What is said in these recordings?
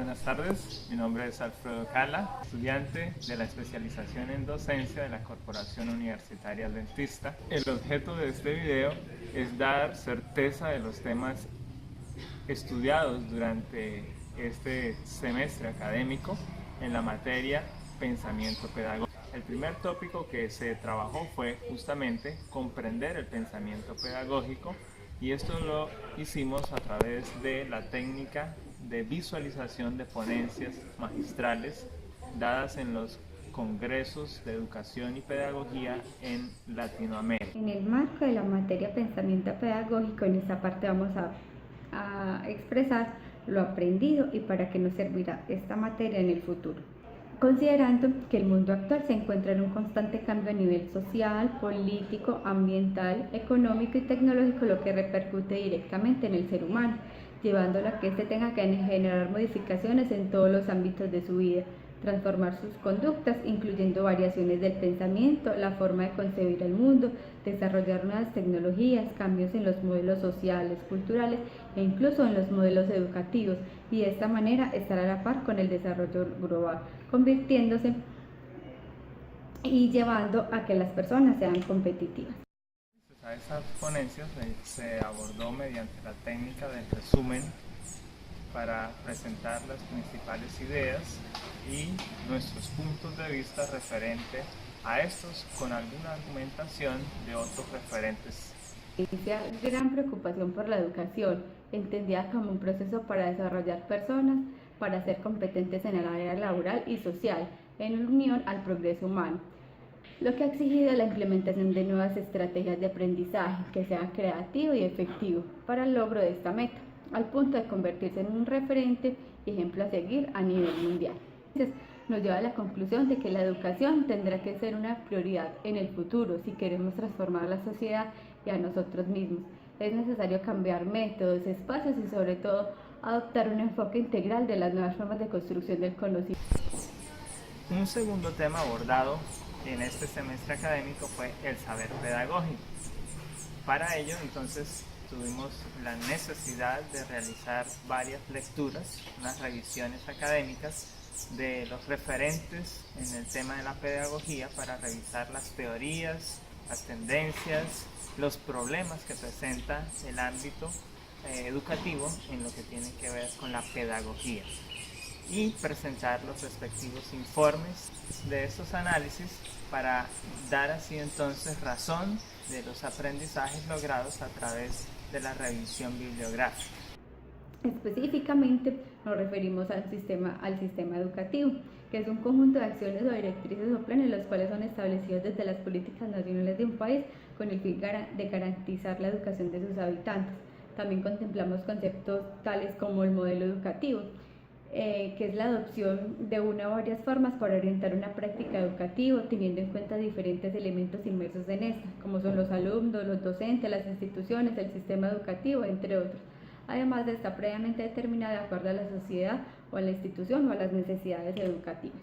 Buenas tardes, mi nombre es Alfredo Cala, estudiante de la especialización en docencia de la Corporación Universitaria Adventista. El objeto de este video es dar certeza de los temas estudiados durante este semestre académico en la materia Pensamiento Pedagógico. El primer tópico que se trabajó fue justamente comprender el pensamiento pedagógico, y esto lo hicimos a través de la técnica de visualización de ponencias magistrales dadas en los congresos de educación y pedagogía en Latinoamérica. En el marco de la materia Pensamiento Pedagógico, en esta parte vamos a expresar lo aprendido y para qué nos servirá esta materia en el futuro. Considerando que el mundo actual se encuentra en un constante cambio a nivel social, político, ambiental, económico y tecnológico, lo que repercute directamente en el ser humano, llevándolo a que éste tenga que generar modificaciones en todos los ámbitos de su vida, transformar sus conductas, incluyendo variaciones del pensamiento, la forma de concebir el mundo, desarrollar nuevas tecnologías, cambios en los modelos sociales, culturales e incluso en los modelos educativos, y de esta manera estar a la par con el desarrollo global, convirtiéndose y llevando a que las personas sean competitivas. A esas ponencias se abordó mediante la técnica del resumen para presentar las principales ideas y nuestros puntos de vista referente a estos, con alguna argumentación de otros referentes. Inicia gran preocupación por la educación, entendida como un proceso para desarrollar personas para ser competentes en el área laboral y social, en unión al progreso humano, lo que ha exigido la implementación de nuevas estrategias de aprendizaje que sean creativo y efectivo para el logro de esta meta, al punto de convertirse en un referente y ejemplo a seguir a nivel mundial. Entonces, nos lleva a la conclusión de que la educación tendrá que ser una prioridad en el futuro si queremos transformar la sociedad y a nosotros mismos. Es necesario cambiar métodos, espacios y sobre todo adoptar un enfoque integral de las nuevas formas de construcción del conocimiento. Un segundo tema abordado en este semestre académico fue el saber pedagógico. Para ello, entonces, tuvimos la necesidad de realizar varias lecturas, unas revisiones académicas de los referentes en el tema de la pedagogía para revisar las teorías, las tendencias, los problemas que presenta el ámbito educativo en lo que tiene que ver con la pedagogía, y presentar los respectivos informes de estos análisis para dar así entonces razón de los aprendizajes logrados a través de la revisión bibliográfica. Específicamente nos referimos al sistema educativo, que es un conjunto de acciones o directrices o planes los cuales son establecidos desde las políticas nacionales de un país con el fin de garantizar la educación de sus habitantes. También contemplamos conceptos tales como el modelo educativo, que es la adopción de una o varias formas para orientar una práctica educativa, teniendo en cuenta diferentes elementos inmersos en esta, como son los alumnos, los docentes, las instituciones, el sistema educativo, entre otros. Además de estar previamente determinada de acuerdo a la sociedad o a la institución o a las necesidades educativas.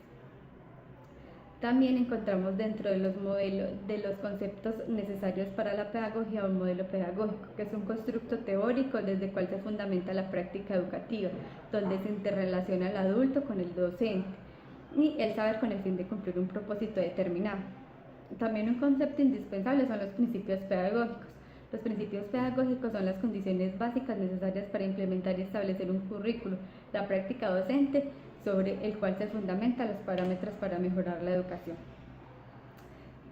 También encontramos dentro de los modelos, de los conceptos necesarios para la pedagogía, un modelo pedagógico, que es un constructo teórico desde el cual se fundamenta la práctica educativa, donde se interrelaciona el adulto con el docente y el saber con el fin de cumplir un propósito determinado. También un concepto indispensable son los principios pedagógicos. Los principios pedagógicos son las condiciones básicas necesarias para implementar y establecer un currículo, la práctica docente, sobre el cual se fundamentan los parámetros para mejorar la educación.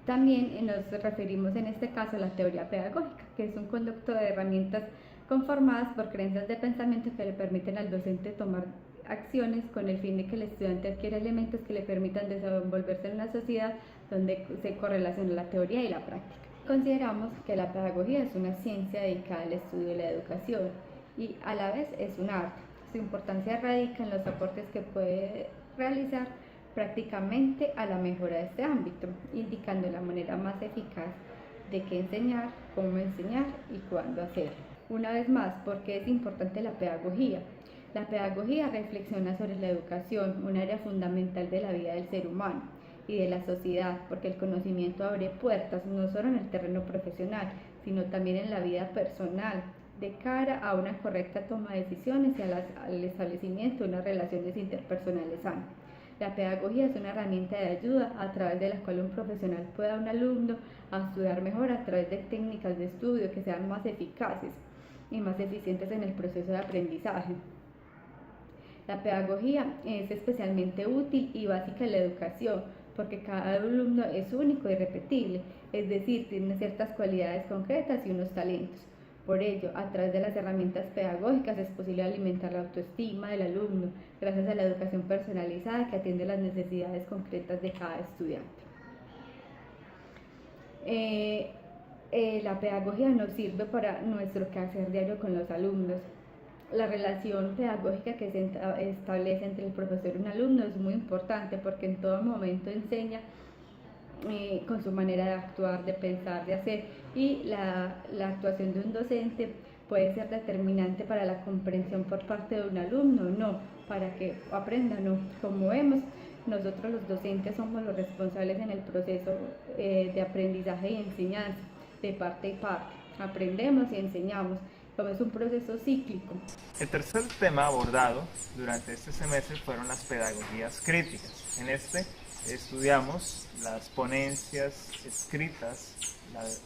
También nos referimos en este caso a la teoría pedagógica, que es un conjunto de herramientas conformadas por creencias de pensamiento que le permiten al docente tomar acciones con el fin de que el estudiante adquiera elementos que le permitan desenvolverse en una sociedad donde se correlaciona la teoría y la práctica. Consideramos que la pedagogía es una ciencia dedicada al estudio de la educación y a la vez es un arte. Su importancia radica en los aportes que puede realizar prácticamente a la mejora de este ámbito, indicando la manera más eficaz de qué enseñar, cómo enseñar y cuándo hacerlo. Una vez más, ¿por qué es importante la pedagogía? La pedagogía reflexiona sobre la educación, un área fundamental de la vida del ser humano y de la sociedad, porque el conocimiento abre puertas no solo en el terreno profesional, sino también en la vida personal, de cara a una correcta toma de decisiones y al establecimiento de unas relaciones interpersonales sanas. La pedagogía es una herramienta de ayuda a través de la cual un profesional puede a un alumno a estudiar mejor a través de técnicas de estudio que sean más eficaces y más eficientes en el proceso de aprendizaje. La pedagogía es especialmente útil y básica en la educación porque cada alumno es único y irrepetible, es decir, tiene ciertas cualidades concretas y unos talentos. Por ello, a través de las herramientas pedagógicas es posible alimentar la autoestima del alumno gracias a la educación personalizada que atiende las necesidades concretas de cada estudiante. La pedagogía nos sirve para nuestro quehacer diario con los alumnos. La relación pedagógica que se establece entre el profesor y un alumno es muy importante porque en todo momento enseña con su manera de actuar, de pensar, de hacer, y la actuación de un docente puede ser determinante para la comprensión por parte de un alumno, no, para que aprenda, no. Como vemos, nosotros los docentes somos los responsables en el proceso de aprendizaje y enseñanza, de parte y parte. Aprendemos y enseñamos, como es un proceso cíclico. El tercer tema abordado durante este semestre fueron las pedagogías críticas. En este estudiamos las ponencias escritas,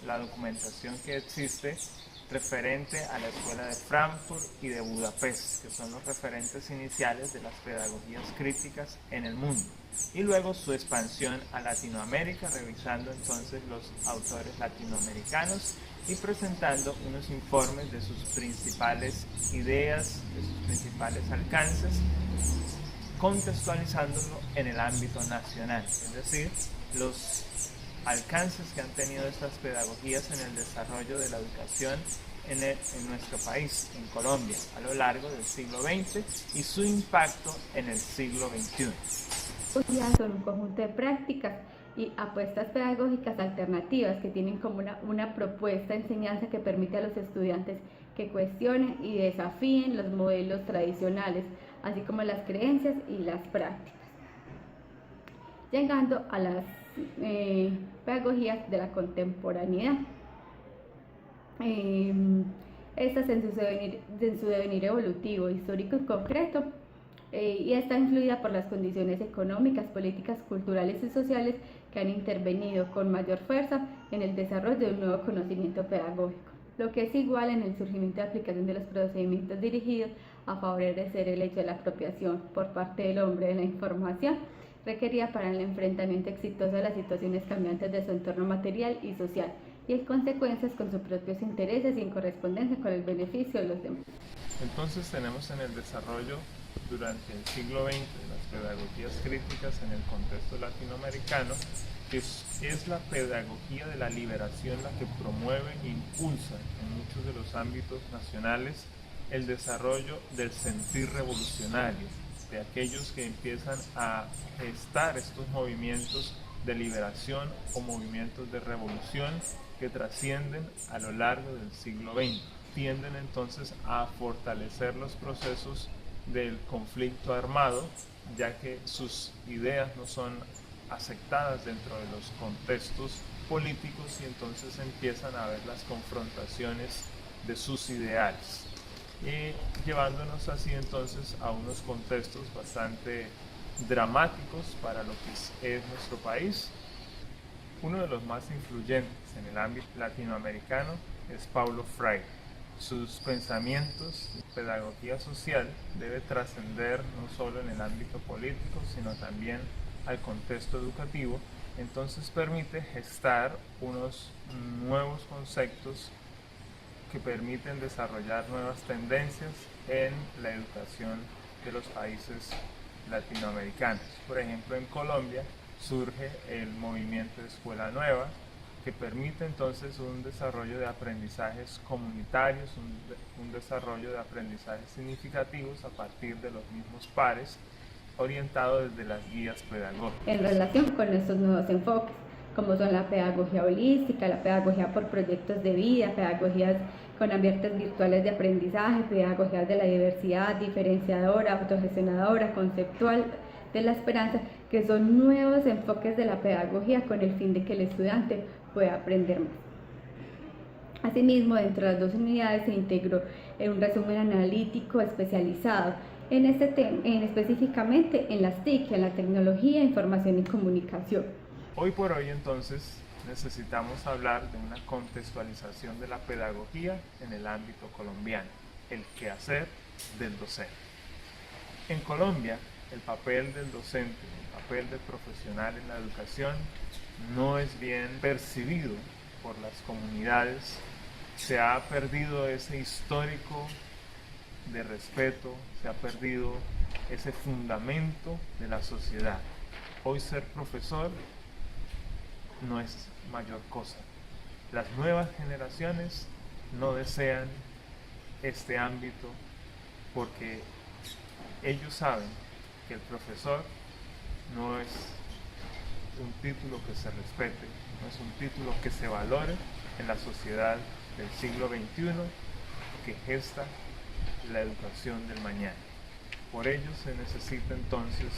la documentación que existe referente a la escuela de Frankfurt y de Budapest, que son los referentes iniciales de las pedagogías críticas en el mundo, y luego su expansión a Latinoamérica, revisando entonces los autores latinoamericanos y presentando unos informes de sus principales ideas, de sus principales alcances, contextualizándolo en el ámbito nacional, es decir, los alcances que han tenido estas pedagogías en el desarrollo de la educación en nuestro país, en Colombia, a lo largo del siglo XX y su impacto en el siglo XXI. Son un conjunto de prácticas y apuestas pedagógicas alternativas que tienen como una propuesta de enseñanza que permite a los estudiantes que cuestionen y desafíen los modelos tradicionales, así como las creencias y las prácticas. Llegando a las pedagogías de la contemporaneidad. Estas en su devenir evolutivo, histórico y concreto, y está influida por las condiciones económicas, políticas, culturales y sociales que han intervenido con mayor fuerza en el desarrollo de un nuevo conocimiento pedagógico, lo que es igual en el surgimiento y aplicación de los procedimientos dirigidos a favorecer el hecho de la apropiación por parte del hombre de la información requerida para el enfrentamiento exitoso de las situaciones cambiantes de su entorno material y social y en consecuencias con sus propios intereses y en correspondencia con el beneficio de los demás. Entonces tenemos en el desarrollo durante el siglo XX de las pedagogías críticas en el contexto latinoamericano, que es la pedagogía de la liberación la que promueve e impulsa en muchos de los ámbitos nacionales el desarrollo del sentir revolucionario, de aquellos que empiezan a gestar estos movimientos de liberación o movimientos de revolución que trascienden a lo largo del siglo XX. Tienden entonces a fortalecer los procesos del conflicto armado, ya que sus ideas no son aceptadas dentro de los contextos políticos y entonces empiezan a haber las confrontaciones de sus ideales, y llevándonos así entonces a unos contextos bastante dramáticos para lo que es nuestro país. Uno de los más influyentes en el ámbito latinoamericano es Paulo Freire. Sus pensamientos y pedagogía social debe trascender no solo en el ámbito político, sino también al contexto educativo. Entonces permite gestar unos nuevos conceptos que permiten desarrollar nuevas tendencias en la educación de los países latinoamericanos. Por ejemplo, en Colombia surge el movimiento de Escuela Nueva, que permite entonces un desarrollo de aprendizajes comunitarios, un desarrollo de aprendizajes significativos a partir de los mismos pares, orientado desde las guías pedagógicas. En relación con estos nuevos enfoques, como son la pedagogía holística, la pedagogía por proyectos de vida, pedagogías con ambientes virtuales de aprendizaje, pedagogías de la diversidad, diferenciadora, autogestionadora, conceptual, de la esperanza, que son nuevos enfoques de la pedagogía con el fin de que el estudiante pueda aprender más. Asimismo, dentro de las dos unidades se integró un resumen analítico especializado en este tema, específicamente en las TIC, en la tecnología, información y comunicación. Hoy por hoy entonces necesitamos hablar de una contextualización de la pedagogía en el ámbito colombiano, el quehacer del docente. En Colombia, el papel del docente, el papel del profesional en la educación no es bien percibido por las comunidades. Se ha perdido ese histórico de respeto, se ha perdido ese fundamento de la sociedad. Hoy ser profesor no es mayor cosa. Las nuevas generaciones no desean este ámbito porque ellos saben que el profesor no es un título que se respete, no es un título que se valore en la sociedad del siglo XXI que gesta la educación del mañana. Por ello se necesita entonces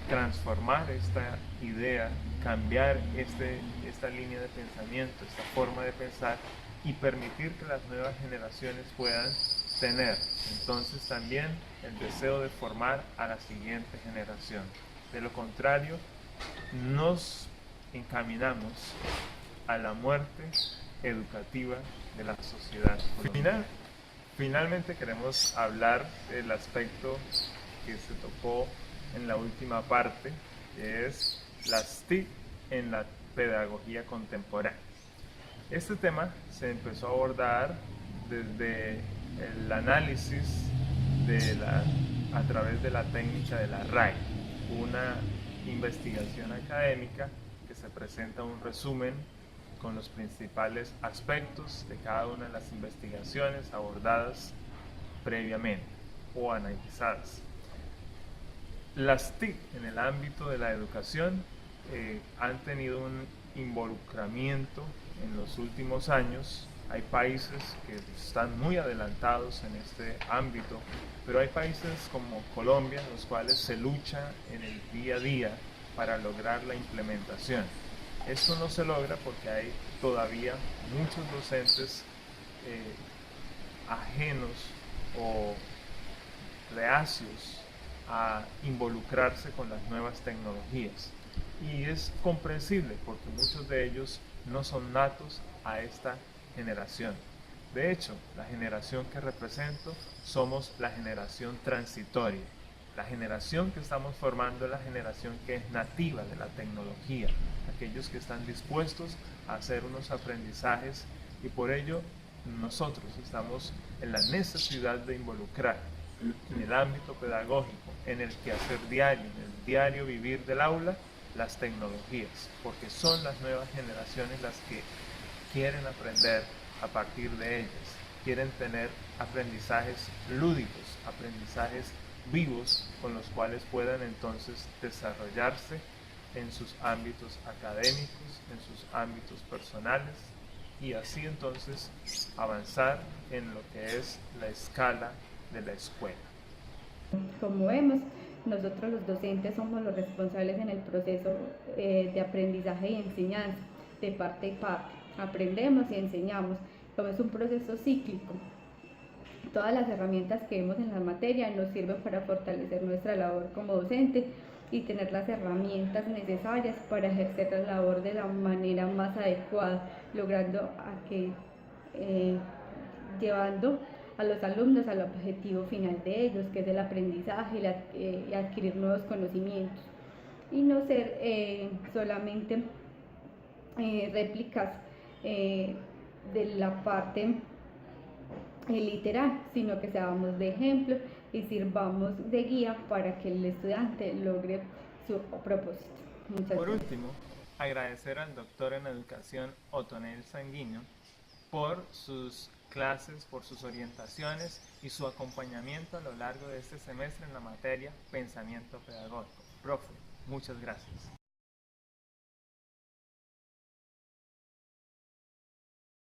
transformar esta idea, cambiar esta línea de pensamiento, esta forma de pensar y permitir que las nuevas generaciones puedan tener entonces también el deseo de formar a la siguiente generación. De lo contrario, nos encaminamos a la muerte educativa de la sociedad colombiana. Finalmente queremos hablar del aspecto que se tocó en la última parte, que es las TIC en la pedagogía contemporánea. Este tema se empezó a abordar desde el análisis a través de la técnica de la RAE, una investigación académica que se presenta un resumen con los principales aspectos de cada una de las investigaciones abordadas previamente o analizadas. Las TIC en el ámbito de la educación han tenido un involucramiento en los últimos años. Hay países que están muy adelantados en este ámbito, pero hay países como Colombia, en los cuales se lucha en el día a día para lograr la implementación. Esto no se logra porque hay todavía muchos docentes ajenos o reacios a involucrarse con las nuevas tecnologías. Y es comprensible porque muchos de ellos no son natos a esta generación. De hecho, la generación que represento somos la generación transitoria. La generación que estamos formando es la generación que es nativa de la tecnología, aquellos que están dispuestos a hacer unos aprendizajes y por ello nosotros estamos en la necesidad de involucrar en el ámbito pedagógico, en el quehacer diario, en el diario vivir del aula, las tecnologías, porque son las nuevas generaciones las que quieren aprender a partir de ellas, quieren tener aprendizajes lúdicos, aprendizajes vivos con los cuales puedan entonces desarrollarse en sus ámbitos académicos, en sus ámbitos personales y así entonces avanzar en lo que es la escala de la escuela. Como vemos, nosotros los docentes somos los responsables en el proceso de aprendizaje y enseñanza, de parte y parte. Aprendemos y enseñamos, como es un proceso cíclico. Todas las herramientas que vemos en la materia nos sirven para fortalecer nuestra labor como docente y tener las herramientas necesarias para ejercer la labor de la manera más adecuada, logrando a que llevando a los alumnos al objetivo final de ellos, que es el aprendizaje y adquirir nuevos conocimientos y no ser solamente réplicas de la parte literal, sino que seamos de ejemplo y sirvamos de guía para que el estudiante logre su propósito. Por último, agradecer al doctor en educación Otonel Sanguino por sus clases, por sus orientaciones y su acompañamiento a lo largo de este semestre en la materia Pensamiento Pedagógico. Profe, muchas gracias.